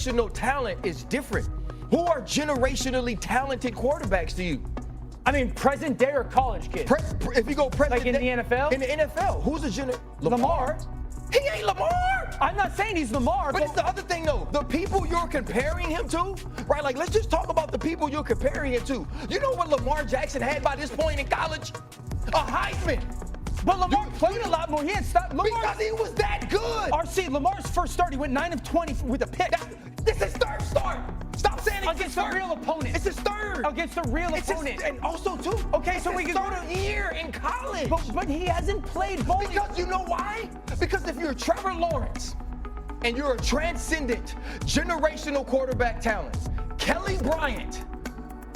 generational talent is different. Who are generationally talented quarterbacks to you? I mean, present day or college kid? If you go present like in day, the NFL? In the NFL, who's a Lamar. He ain't Lamar. I'm not saying he's Lamar. But it's the other thing, though. The people you're comparing him to, right? Like, let's just talk about the people you're comparing him to. You know what Lamar Jackson had by this point in college? A Heisman. But Lamar played a lot more. He had stopped. Because he was that good. RC, Lamar's first start, he went 9 of 20 with a pick. This is third start. Stop saying it's against the real opponent. It's his third. Against the real opponent. And also, too. Okay, so we can go to year in college. But he hasn't played bowling. Because you know why? Because if you're Trevor Lawrence and you're a transcendent generational quarterback talent, Kelly Bryant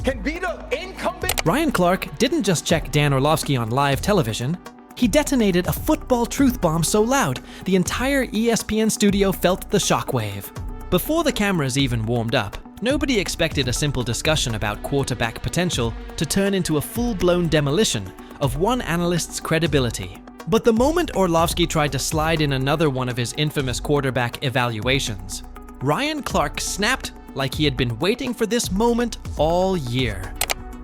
can be the incumbent. Ryan Clark didn't just check Dan Orlovski on live television. He detonated a football truth bomb so loud, the entire ESPN studio felt the shockwave. Before the cameras even warmed up, nobody expected a simple discussion about quarterback potential to turn into a full-blown demolition of one analyst's credibility. But the moment Orlovski tried to slide in another one of his infamous quarterback evaluations, Ryan Clark snapped like he had been waiting for this moment all year.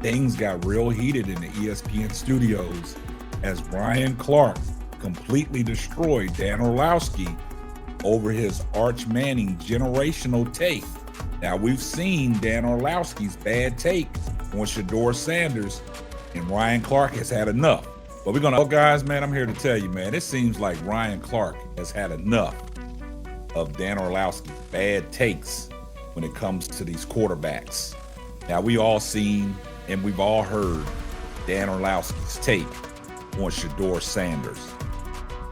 Things got real heated in the ESPN studios as Ryan Clark completely destroyed Dan Orlovski over his Arch Manning generational take. Now, we've seen Dan Orlovski's bad take on Shéduer Sanders, and Ryan Clark has had enough. But we're gonna, guys, man, I'm here to tell you, man, it seems like Ryan Clark has had enough of Dan Orlovski's bad takes when it comes to these quarterbacks. Now, we all seen and we've all heard Dan Orlovski's take on Shéduer Sanders.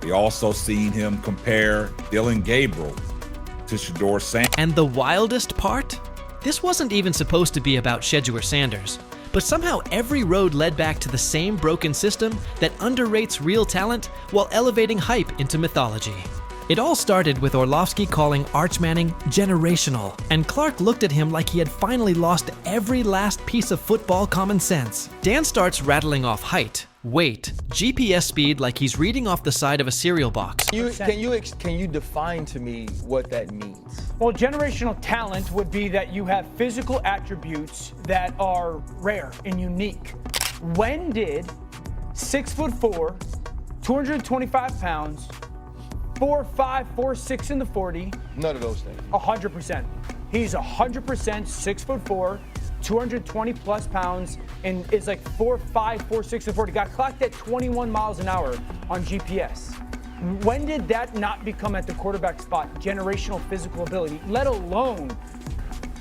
We also seen him compare Dillon Gabriel to Shéduer Sanders. And the wildest part? This wasn't even supposed to be about Shéduer Sanders, but somehow every road led back to the same broken system that underrates real talent while elevating hype into mythology. It all started with Orlovski calling Arch Manning generational, and Clark looked at him like he had finally lost every last piece of football common sense. Dan starts rattling off height, weight, GPS speed like he's reading off the side of a cereal box. Can you define to me what that means? Well, generational talent would be that you have physical attributes that are rare and unique. When did 6'4", 225 pounds, 4'5", 4'6" in the 40. None of those things. 100%. He's 100% 6'4", 220 plus pounds, and is like 4'5", 4'6" in the 40. Got clocked at 21 miles an hour on GPS. When did that not become at the quarterback spot generational physical ability, let alone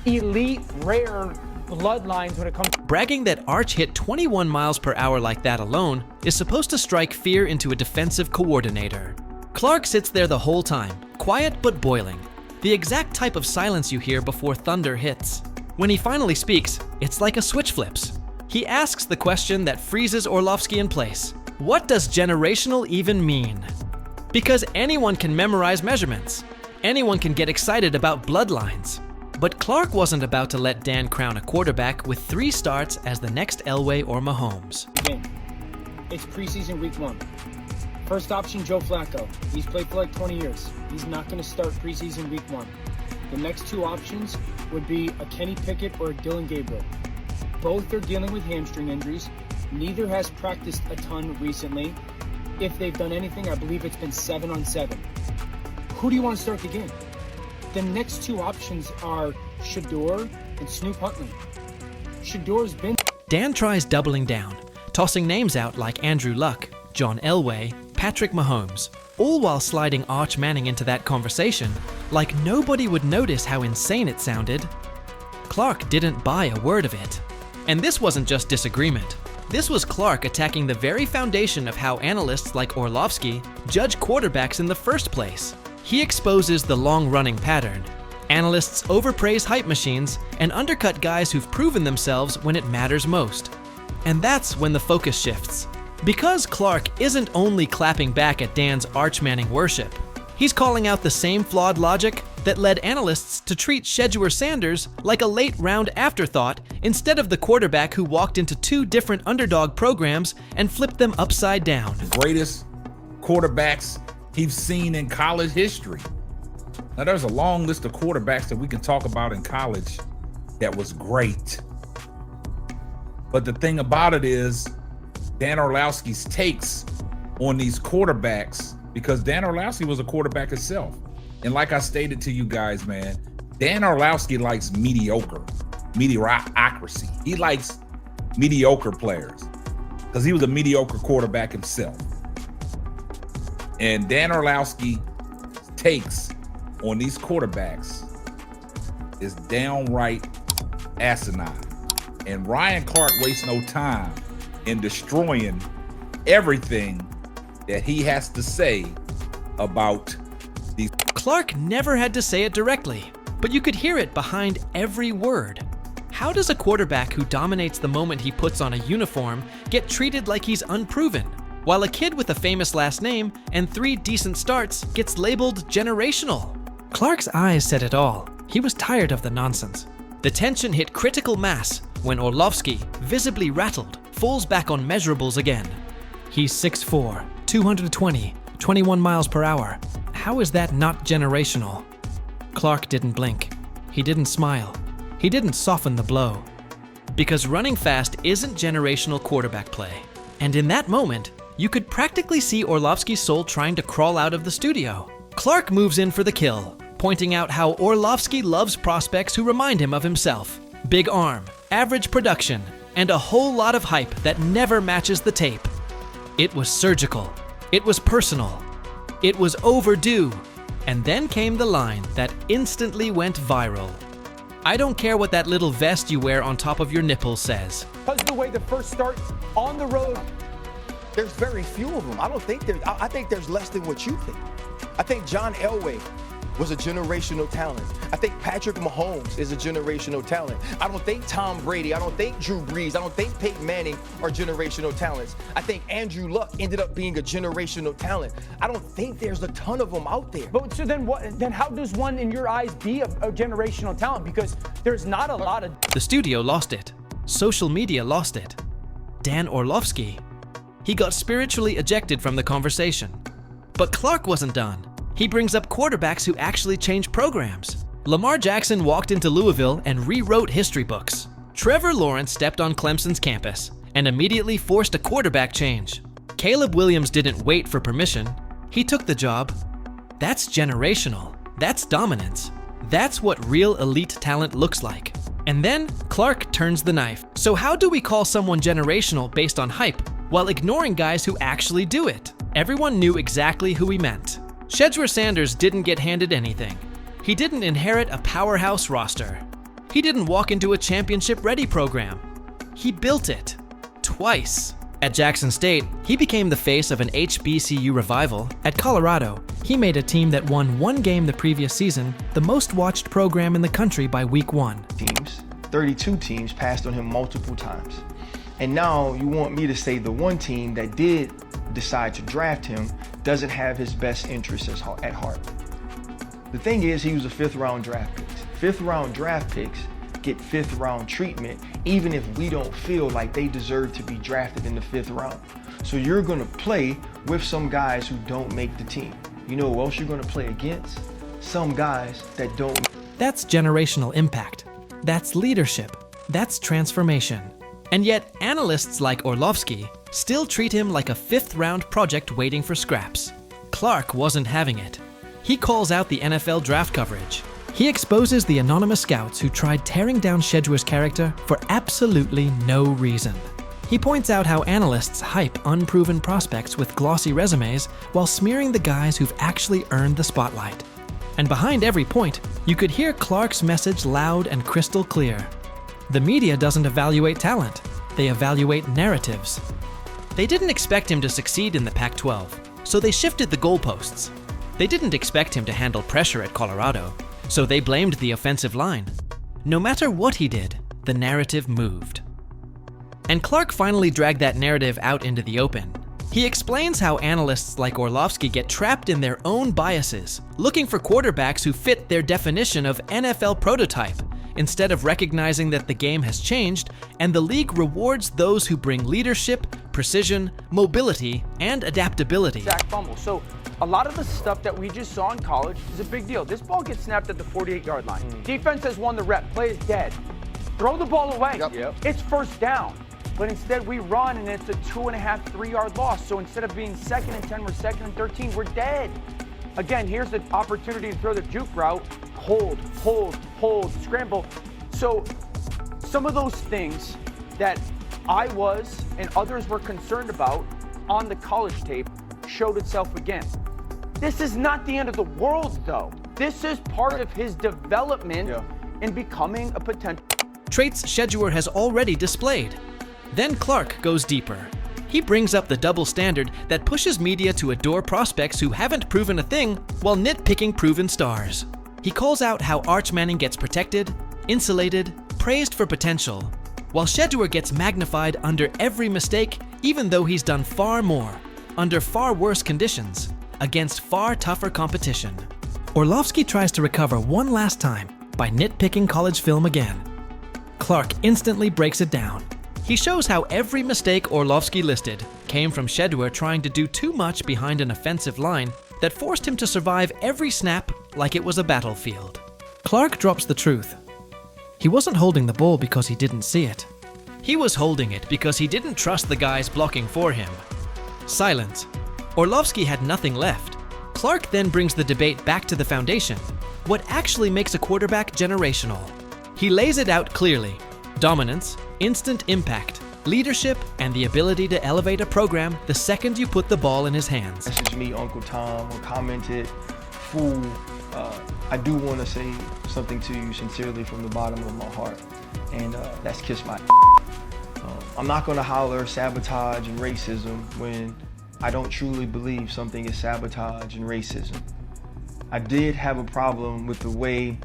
elite, rare bloodlines when it comes to bragging that Arch hit 21 miles per hour like that alone is supposed to strike fear into a defensive coordinator. Clark sits there the whole time, quiet but boiling, the exact type of silence you hear before thunder hits. When he finally speaks, it's like a switch flips. He asks the question that freezes Orlovski in place. What does generational even mean? Because anyone can memorize measurements. Anyone can get excited about bloodlines. But Clark wasn't about to let Dan crown a quarterback with 3 starts as the next Elway or Mahomes. Again, it's preseason week 1. First option, Joe Flacco. He's played for like 20 years. He's not going to start preseason week 1. The next 2 options would be a Kenny Pickett or a Dillon Gabriel. Both are dealing with hamstring injuries. Neither has practiced a ton recently. If they've done anything, I believe it's been 7-on-7. Who do you want to start the game? The next 2 options are Shéduer and Snoop Huntley. Shéduer's been... Dan tries doubling down, tossing names out like Andrew Luck, John Elway, Patrick Mahomes, all while sliding Arch Manning into that conversation like nobody would notice how insane it sounded. Clark didn't buy a word of it. And this wasn't just disagreement. This was Clark attacking the very foundation of how analysts like Orlovski judge quarterbacks in the first place. He exposes the long-running pattern. Analysts overpraise hype machines and undercut guys who've proven themselves when it matters most. And that's when the focus shifts. Because Clark isn't only clapping back at Dan's Arch Manning worship, he's calling out the same flawed logic that led analysts to treat Shéduer Sanders like a late-round afterthought instead of the quarterback who walked into 2 different underdog programs and flipped them upside down. The greatest quarterbacks he's seen in college history. Now, there's a long list of quarterbacks that we can talk about in college that was great. But the thing about it is Dan Orlovski's takes on these quarterbacks, because Dan Orlovski was a quarterback himself. And like I stated to you guys, man, Dan Orlovski likes mediocrity. He likes mediocre players because he was a mediocre quarterback himself. And Dan Orlovski takes on these quarterbacks is downright asinine. And Ryan Clark wastes no time in destroying everything that he has to say about these. Clark never had to say it directly, but you could hear it behind every word. How does a quarterback who dominates the moment he puts on a uniform get treated like he's unproven, while a kid with a famous last name and 3 decent starts gets labeled generational? Clark's eyes said it all. He was tired of the nonsense. The tension hit critical mass when Orlovski, visibly rattled, falls back on measurables again. He's 6'4", 220, 21 miles per hour. How is that not generational? Clark didn't blink. He didn't smile. He didn't soften the blow. Because running fast isn't generational quarterback play. And in that moment, you could practically see Orlovski's soul trying to crawl out of the studio. Clark moves in for the kill, pointing out how Orlovski loves prospects who remind him of himself. Big arm, average production, and a whole lot of hype that never matches the tape. It was surgical. It was personal. It was overdue. And then came the line that instantly went viral. I don't care what that little vest you wear on top of your nipples says. Because of the way the first start on the road. There's very few of them. I think there's less than what you think. I think John Elway was a generational talent. I think Patrick Mahomes is a generational talent. I don't think Tom Brady, I don't think Drew Brees, I don't think Peyton Manning are generational talents. I think Andrew Luck ended up being a generational talent. I don't think there's a ton of them out there. But so then what? Then how does one, in your eyes, be a generational talent? Because there's not a lot of. The studio lost it. Social media lost it. Dan Orlovski, he got spiritually ejected from the conversation. But Clark wasn't done. He brings up quarterbacks who actually change programs. Lamar Jackson walked into Louisville and rewrote history books. Trevor Lawrence stepped on Clemson's campus and immediately forced a quarterback change. Caleb Williams didn't wait for permission. He took the job. That's generational. That's dominance. That's what real elite talent looks like. And then Clark turns the knife. So how do we call someone generational based on hype while ignoring guys who actually do it? Everyone knew exactly who he meant. Shéduer Sanders didn't get handed anything. He didn't inherit a powerhouse roster. He didn't walk into a championship-ready program. He built it. Twice. At Jackson State, he became the face of an HBCU revival. At Colorado, he made a team that won 1 game the previous season, the most watched program in the country by week 1. 32 teams passed on him multiple times. And now you want me to say the one team that did decide to draft him doesn't have his best interests at heart. The thing is, he was a 5th round draft pick. 5th round draft picks get 5th round treatment, even if we don't feel like they deserve to be drafted in the 5th round. So you're gonna play with some guys who don't make the team. You know who else you're gonna play against? Some guys that don't. That's generational impact. That's leadership. That's transformation. And yet, analysts like Orlovski still treat him like a 5th round project waiting for scraps. Clark wasn't having it. He calls out the NFL draft coverage. He exposes the anonymous scouts who tried tearing down Shéduer's character for absolutely no reason. He points out how analysts hype unproven prospects with glossy resumes while smearing the guys who've actually earned the spotlight. And behind every point, you could hear Clark's message loud and crystal clear. The media doesn't evaluate talent, they evaluate narratives. They didn't expect him to succeed in the Pac-12, so they shifted the goalposts. They didn't expect him to handle pressure at Colorado, so they blamed the offensive line. No matter what he did, the narrative moved. And Clark finally dragged that narrative out into the open. He explains how analysts like Orlovski get trapped in their own biases, looking for quarterbacks who fit their definition of NFL prototype, instead of recognizing that the game has changed and the league rewards those who bring leadership, precision, mobility, and adaptability. Sack fumble. So a lot of the stuff that we just saw in college is a big deal. This ball gets snapped at the 48-yard line. Defense has won the rep. Play is dead. Throw the ball away. It's first down. But instead we run and it's a 2.5, 3-yard loss. So instead of being 2nd and 10, we're 2nd and 13. We're dead. Again, here's the opportunity to throw the juke route. Hold, scramble. So some of those things that I was and others were concerned about on the college tape showed itself again. This is not the end of the world, though. This is part of his development in becoming a potential. Traits Shéduer has already displayed. Then Clark goes deeper. He brings up the double standard that pushes media to adore prospects who haven't proven a thing while nitpicking proven stars. He calls out how Arch Manning gets protected, insulated, praised for potential, while Shéduer gets magnified under every mistake, even though he's done far more, under far worse conditions, against far tougher competition. Orlovski tries to recover one last time by nitpicking college film again. Clark instantly breaks it down. He shows how every mistake Orlovski listed came from Shéduer trying to do too much behind an offensive line that forced him to survive every snap like it was a battlefield. Clark drops the truth. He wasn't holding the ball because he didn't see it. He was holding it because he didn't trust the guys blocking for him. Silence. Orlovski had nothing left. Clark then brings the debate back to the foundation. What actually makes a quarterback generational? He lays it out clearly. Dominance, instant impact, leadership, and the ability to elevate a program the second you put the ball in his hands. Message me, Uncle Tom, or commented, fool. I do want to say something to you sincerely from the bottom of my heart, and that's kiss my I'm not going to holler sabotage and racism when I don't truly believe something is sabotage and racism. I did have a problem with the way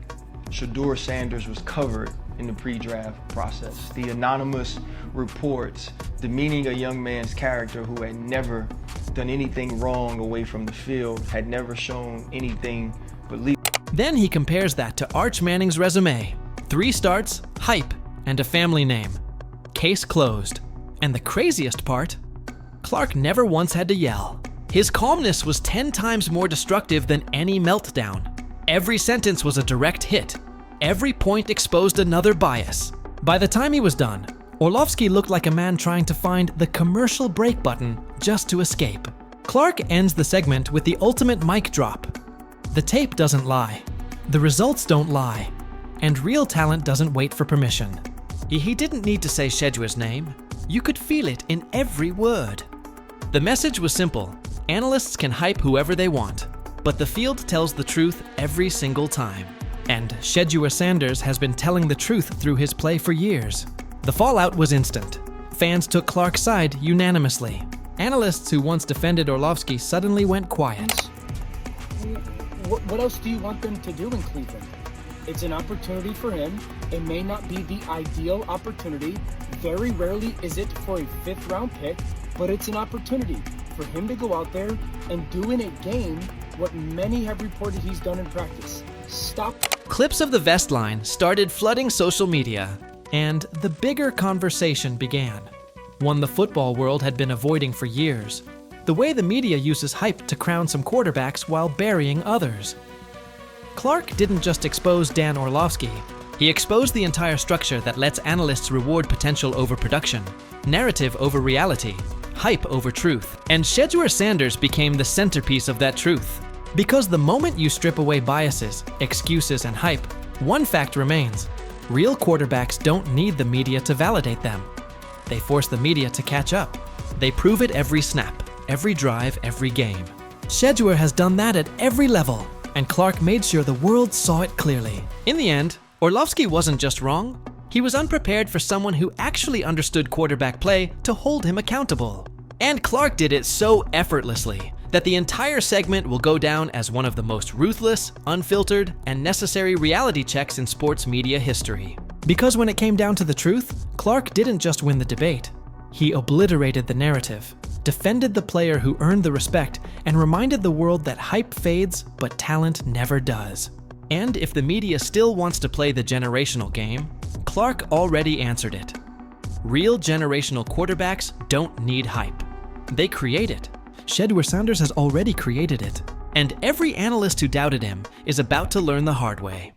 Shéduer Sanders was covered in the pre-draft process. The anonymous reports demeaning a young man's character who had never done anything wrong away from the field, had never shown anything but leadership. Then he compares that to Arch Manning's resume. 3 starts, hype, and a family name. Case closed. And the craziest part, Clark never once had to yell. His calmness was 10 times more destructive than any meltdown. Every sentence was a direct hit. Every point exposed another bias. By the time he was done, Orlovski looked like a man trying to find the commercial break button just to escape. Clark ends the segment with the ultimate mic drop. The tape doesn't lie. The results don't lie. And real talent doesn't wait for permission. He didn't need to say Shéduer's name. You could feel it in every word. The message was simple. Analysts can hype whoever they want, but the field tells the truth every single time. And Shéduer Sanders has been telling the truth through his play for years. The fallout was instant. Fans took Clark's side unanimously. Analysts who once defended Orlovski suddenly went quiet. What else do you want them to do in Cleveland? It's an opportunity for him. It may not be the ideal opportunity. Very rarely is it for a 5th-round pick, but it's an opportunity for him to go out there and do in a game what many have reported he's done in practice. Stop. Clips of the vest line started flooding social media, and the bigger conversation began. One the football world had been avoiding for years. The way the media uses hype to crown some quarterbacks while burying others. Clark didn't just expose Dan Orlovski. He exposed the entire structure that lets analysts reward potential over production, narrative over reality, hype over truth. And Shéduer Sanders became the centerpiece of that truth. Because the moment you strip away biases, excuses, and hype, one fact remains. Real quarterbacks don't need the media to validate them. They force the media to catch up. They prove it every snap, every drive, every game. Shéduer has done that at every level, and Clark made sure the world saw it clearly. In the end, Orlovski wasn't just wrong, he was unprepared for someone who actually understood quarterback play to hold him accountable. And Clark did it so effortlessly that the entire segment will go down as one of the most ruthless, unfiltered, and necessary reality checks in sports media history. Because when it came down to the truth, Clark didn't just win the debate. He obliterated the narrative, defended the player who earned the respect, and reminded the world that hype fades, but talent never does. And if the media still wants to play the generational game, Clark already answered it. Real generational quarterbacks don't need hype. They create it. Shéduer Sanders has already created it. And every analyst who doubted him is about to learn the hard way.